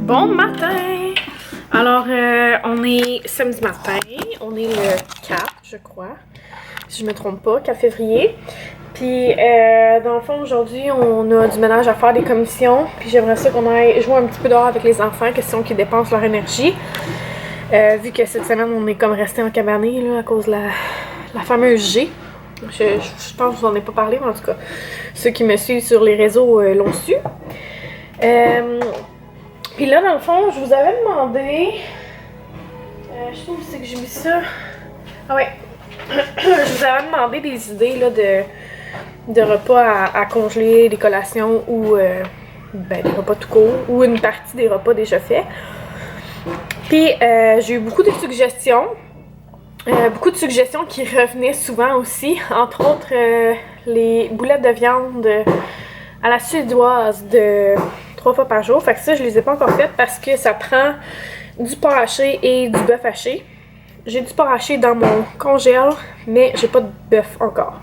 Bon matin! Alors, on est samedi matin, on est le 4, je crois, si je me trompe pas, 4 février. Puis, dans le fond, aujourd'hui, on a du ménage à faire, des commissions. Puis, j'aimerais ça qu'on aille jouer un petit peu dehors avec les enfants, question qu'ils dépensent leur énergie. Vu que cette semaine, on est comme resté en cabané là, à cause de la fameuse G. Je pense que je vous en ai pas parlé, mais en tout cas, ceux qui me suivent sur les réseaux l'ont su. Puis là, dans le fond, je vous avais demandé... je sais pas où c'est que j'ai mis ça. Ah ouais. Je vous avais demandé des idées là, de repas à congeler, des collations ou des repas tout court, ou une partie des repas déjà faits. Puis j'ai eu beaucoup de suggestions. Beaucoup de suggestions qui revenaient souvent aussi. Entre autres, les boulettes de viande à la suédoise de 3 fois par jour. Fait que ça, je les ai pas encore faites parce que ça prend du porc haché et du bœuf haché. J'ai du porc haché dans mon congèle, mais j'ai pas de bœuf encore.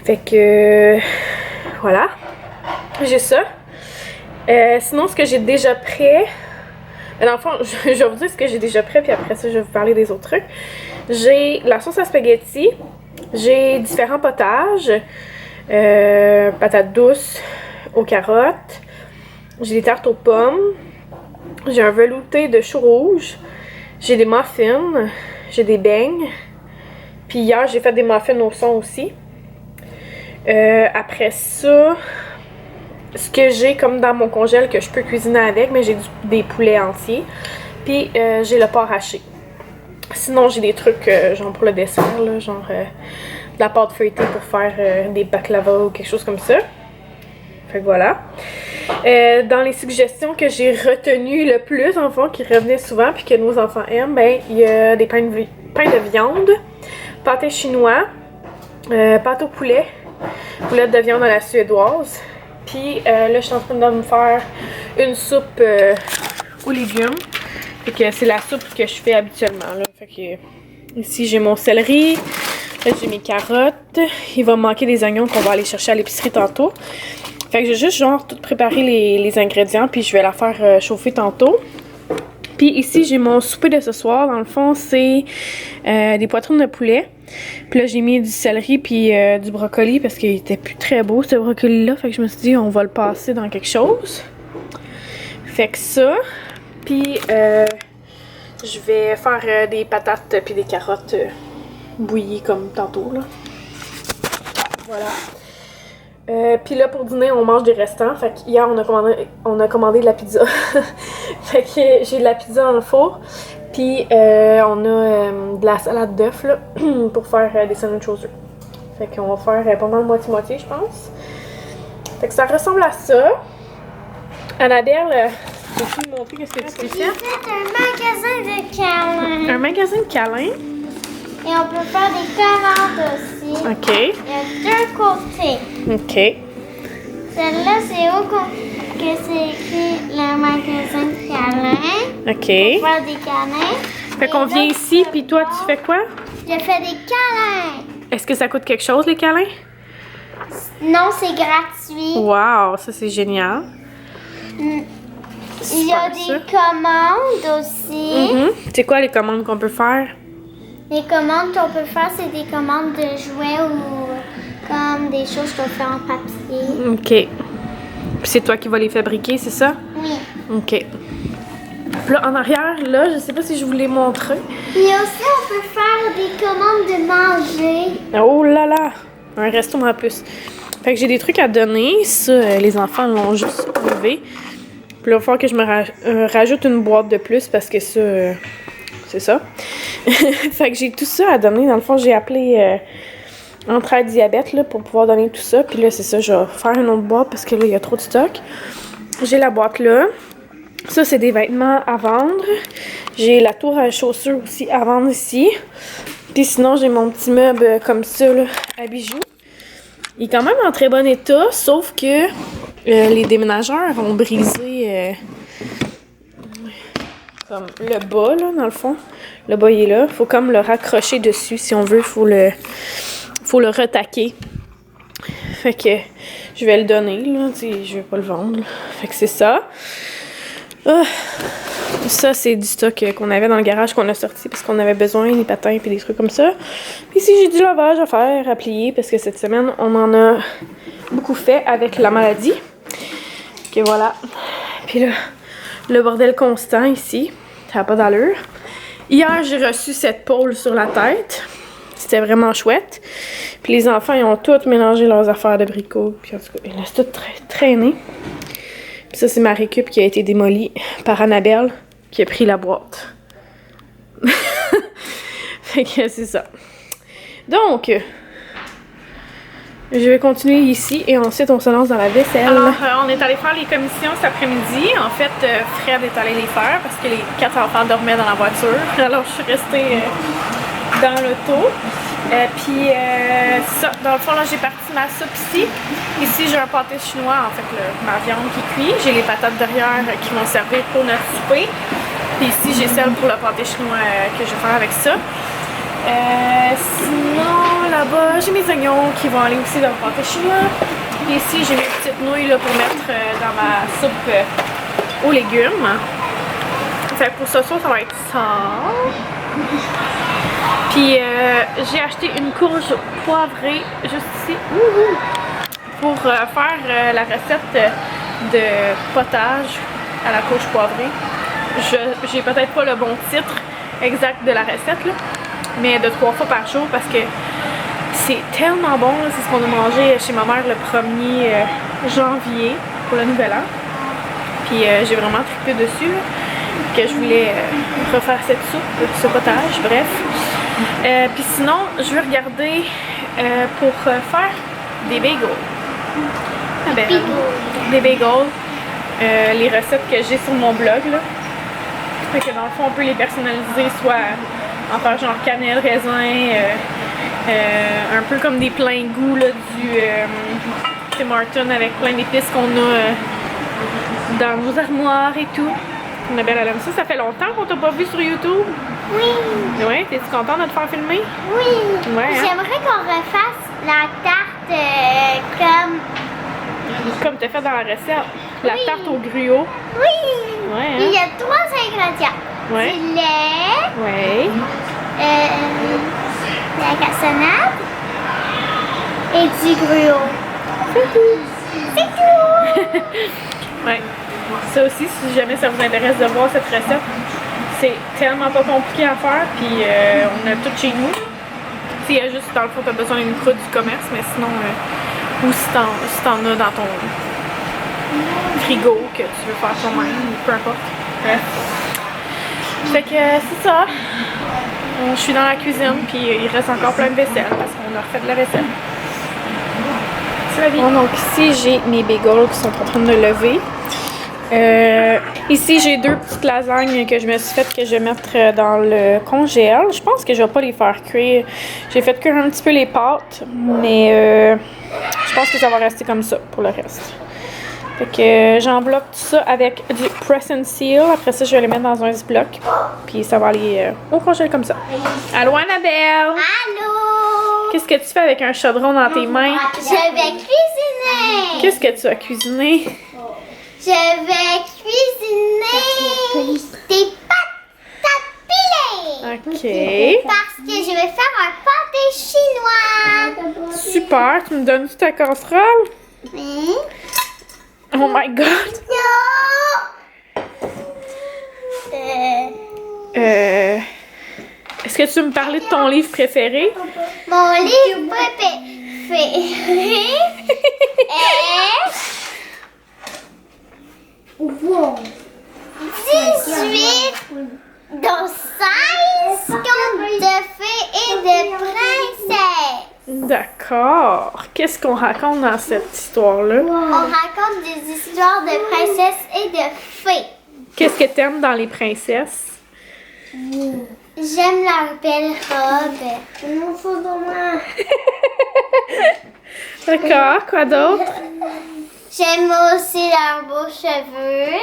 Fait que voilà, j'ai ça. Sinon, ce que j'ai déjà prêt, dans le fond, je vais vous dire ce que j'ai déjà prêt, puis après ça, je vais vous parler des autres trucs. J'ai la sauce à spaghetti, j'ai différents potages, patates douces aux carottes, j'ai des tartes aux pommes, j'ai un velouté de choux rouge, j'ai des muffins, j'ai des beignes, puis hier, j'ai fait des muffins au son aussi. Après ça, ce que j'ai comme dans mon congèle que je peux cuisiner avec, mais j'ai des poulets entiers. Puis j'ai le porc haché. Sinon, j'ai des trucs genre pour le dessert, là, genre de la pâte feuilletée pour faire des baklava ou quelque chose comme ça. Fait que voilà. Dans les suggestions que j'ai retenues le plus, en fond, qui revenaient souvent puis que nos enfants aiment, ben il y a des pains de viande, pâté chinois, pâte au poulet, boulettes de viande à la suédoise. Puis là, je suis en train de me faire une soupe aux légumes. Fait que c'est la soupe que je fais habituellement. Là. Fait que ici, j'ai mon céleri. Là, j'ai mes carottes. Il va me manquer des oignons qu'on va aller chercher à l'épicerie tantôt. Fait que j'ai juste genre tout préparé les ingrédients. Puis je vais la faire chauffer tantôt. Puis ici, j'ai mon souper de ce soir. Dans le fond, c'est des poitrines de poulet. Puis là, j'ai mis du céleri puis du brocoli parce qu'il était plus très beau, ce brocoli-là. Fait que je me suis dit, on va le passer dans quelque chose. Fait que ça. Puis, je vais faire des patates puis des carottes bouillies comme tantôt, là. Voilà. Puis là, pour dîner, on mange des restants. Fait qu'hier, on a commandé de la pizza. Fait que j'ai de la pizza dans le four. Puis on a de la salade d'œufs là pour faire des sandwichs aux œufs. Fait qu'on va faire pas mal moitié-moitié, je pense. Fait que ça ressemble à ça. Annabelle, peux-tu me montrer qu'est-ce que tu fais? J'ai fait un magasin de câlins. Un magasin de câlins. Et on peut faire des commandes aussi. OK. Il y a 2 côtés. OK. Celle-là, c'est où que c'est écrit le magasin de câlins. OK. Pour faire des câlins. Fait qu'on vient ici, puis toi, tu fais quoi? Je fais des câlins. Est-ce que ça coûte quelque chose, les câlins? Non, c'est gratuit. Wow, ça c'est génial. Il y a des commandes aussi. C'est quoi les commandes qu'on peut faire? Les commandes qu'on peut faire, c'est des commandes de jouets ou comme des choses qu'on fait en papier. OK. Puis c'est toi qui vas les fabriquer, c'est ça? Oui. OK. Puis là, en arrière, là, je sais pas si je vous l'ai montré. Et aussi, on peut faire des commandes de manger. Oh là là! Un resto en plus. Fait que j'ai des trucs à donner. Ça, les enfants l'ont juste enlevé. Puis là, il va falloir que je me rajoute une boîte de plus parce que ça, c'est ça. Fait que j'ai tout ça à donner. Dans le fond, j'ai appelé Entraide Diabète là, pour pouvoir donner tout ça. Puis là, c'est ça, je vais faire une autre boîte parce que là, il y a trop de stock. J'ai la boîte là. Ça, c'est des vêtements à vendre. J'ai la tour à chaussures aussi à vendre ici. Puis sinon, j'ai mon petit meuble comme ça, là, à bijoux. Il est quand même en très bon état, sauf que les déménageurs ont brisé comme le bas, là, dans le fond. Le bas, il est là. Faut comme le raccrocher dessus, si on veut. Faut le retaquer. Fait que je vais le donner, là. Je vais pas le vendre. Là. Fait que c'est ça. Ah, ça, c'est du stock qu'on avait dans le garage qu'on a sorti parce qu'on avait besoin, des patins et des trucs comme ça. Puis ici, j'ai du lavage à faire, à plier parce que cette semaine, on en a beaucoup fait avec la maladie. Que voilà. Puis là, le bordel constant ici. Ça n'a pas d'allure. Hier, j'ai reçu cette pôle sur la tête. C'était vraiment chouette. Puis les enfants, ils ont tous mélangé leurs affaires de bricots. Puis en tout cas, ils laissent tout traîner. Puis ça, c'est ma récup qui a été démolie par Annabelle, qui a pris la boîte. Fait que c'est ça. Donc, je vais continuer ici et ensuite on se lance dans la vaisselle. Alors, on est allé faire les commissions cet après-midi. En fait, Fred est allé les faire parce que les 4 enfants dormaient dans la voiture. Alors, je suis restée dans l'auto. Puis, ça, dans le fond, là, j'ai parti ma soupe ici. Ici, j'ai un pâté chinois, en fait, ma viande qui cuit. J'ai les patates derrière qui vont servir pour notre souper. Puis ici, j'ai celle pour le pâté chinois que je vais faire avec ça. Sinon, là-bas, j'ai mes oignons qui vont aller aussi dans le pâté chinois. Puis ici, j'ai mes petites nouilles là, pour mettre dans ma soupe aux légumes. Fait que pour ce soir, ça va être ça. Puis j'ai acheté une courge poivrée juste ici pour faire la recette de potage à la courge poivrée. J'ai peut-être pas le bon titre exact de la recette, là, mais de 3 fois par jour parce que c'est tellement bon. C'est ce qu'on a mangé chez ma mère le 1er janvier pour le nouvel an. Puis j'ai vraiment trippé dessus là, que je voulais refaire cette soupe, ce potage, bref. Puis sinon, je vais regarder pour faire des bagels. Ah ben, des bagels. Les recettes que j'ai sur mon blog, là. Fait que dans le fond, on peut les personnaliser, soit en faire genre cannelle, raisin, un peu comme des pleins goûts là, du Tim Hortons avec plein d'épices qu'on a dans nos armoires et tout. Annabelle, elle aime ça. Ça fait longtemps qu'on t'a pas vu sur YouTube? Oui. Ouais, t'es-tu contente de te faire filmer? Oui. Ouais, hein? J'aimerais qu'on refasse la tarte Comme t'as fait dans la recette. La tarte au gruau. Oui. Ouais, hein? Il y a 3 ingrédients. Ouais. Du lait, Ouais. la cassonade et du gruau. C'est tout. C'est tout. Ouais. Ça aussi, si jamais ça vous intéresse de voir cette recette, c'est tellement pas compliqué à faire, puis on a tout chez nous. Il y a juste, dans le fond, t'as besoin d'une croûte du commerce, mais sinon, ou si t'en as dans ton frigo que tu veux faire toi-même, peu importe. Bref. Fait que c'est ça. Je suis dans la cuisine, puis il reste encore plein de vaisselle parce qu'on a refait de la vaisselle. C'est la vie. Bon, donc ici, j'ai mes bagels qui sont en train de lever. Ici, j'ai 2 petites lasagnes que je me suis faites que je vais mettre dans le congèle. Je pense que je vais pas les faire cuire. J'ai fait cuire un petit peu les pâtes, mais je pense que ça va rester comme ça pour le reste. Fait que j'enveloppe tout ça avec du press and seal. Après ça, je vais les mettre dans un ziploc. Puis ça va aller au congèle comme ça. Allô, Annabelle? Allô? Qu'est-ce que tu fais avec un chaudron dans tes mains? Je vais cuisiner. Qu'est-ce que tu as cuisiné? Je vais cuisiner des patates pilées. OK. Parce que je vais faire un pâté chinois. Super. Tu me donnes-tu ta casserole? Oui. Oh my God! Non. Est-ce que tu veux me parler de ton livre préféré? Mon livre préféré est 18 dans 16 contes de fées et de princesses. D'accord. Qu'est-ce qu'on raconte dans cette histoire-là? On raconte des histoires de princesses et de fées. Qu'est-ce que t'aimes dans les princesses? J'aime leur belle robe. Non, faut demain. D'accord. Quoi d'autre? J'aime aussi leurs beaux cheveux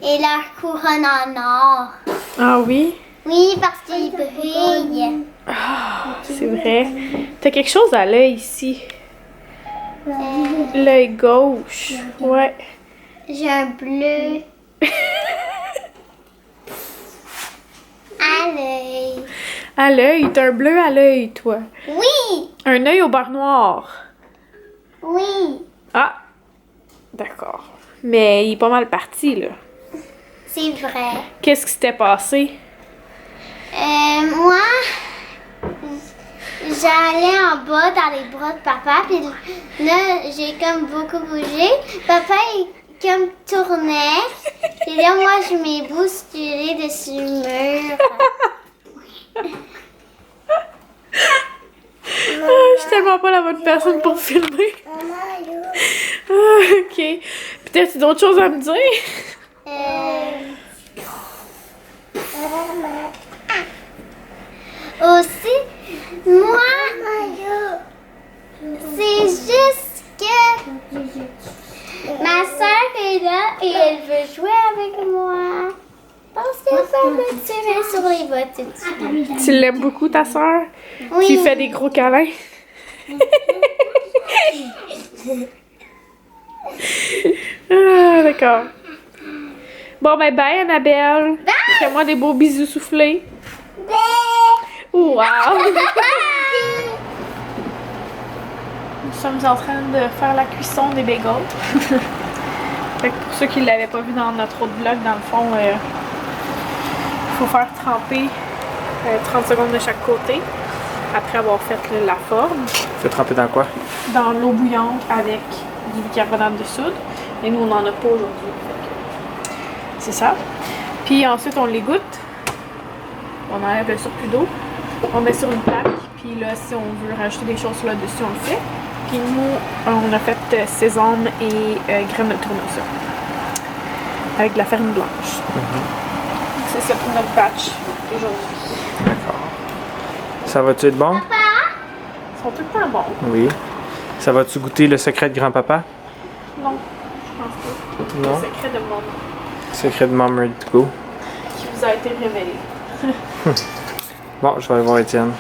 et leur couronne en or. Ah oui? Oui, parce qu'ils brillent. Ah, c'est vrai. T'as quelque chose à l'œil ici. L'œil gauche. Ouais. J'ai un bleu. À l'œil. À l'œil, t'as un bleu à l'œil, toi. Oui! Un œil au beurre noir. Oui! Ah, d'accord. Mais il est pas mal parti, là. C'est vrai. Qu'est-ce qui s'était passé? Moi, j'allais en bas dans les bras de papa, puis là, j'ai comme beaucoup bougé. Papa, il comme tournait, et là, moi, je m'ai bousculée dessus le mur. Je suis tellement pas la bonne personne pour filmer. Ah, ok. Peut-être d'autres choses à me dire? Aussi, moi, c'est juste que ma soeur est là et elle veut jouer avec moi. Parce qu'elle va me tirer sur les bottes tout de suite. Tu l'aimes beaucoup, ta soeur? Oui. Tu lui fais des gros câlins? Ah, d'accord. Bon, ben, bye, Annabelle. Fais-moi des beaux bisous soufflés. Wow! Nous sommes en train de faire la cuisson des bagels. Fait que pour ceux qui ne l'avaient pas vu dans notre autre vlog, dans le fond, il faut faire tremper 30 secondes de chaque côté après avoir fait la forme Fais tremper dans quoi? dans l'eau bouillante avec du bicarbonate de soude. Et nous, on n'en a pas aujourd'hui. Fait que c'est ça. Puis ensuite, on l'égoutte. On enlève le surplus d'eau. On met sur une plaque. Puis là, si on veut rajouter des choses là-dessus, on le fait. Puis nous, on a fait sésame et graines de tournesol. Avec de la farine blanche. C'est ça pour notre batch aujourd'hui. D'accord. Ça va-tu être bon? Papa, Ils sont tout le temps bons. Oui. Ça va-tu goûter le secret de grand-papa? Non, je pense pas. Non. Le secret de mon Secret de Mom Ready to Go. qui vous a été révélé. Bon, je vais aller voir Étienne.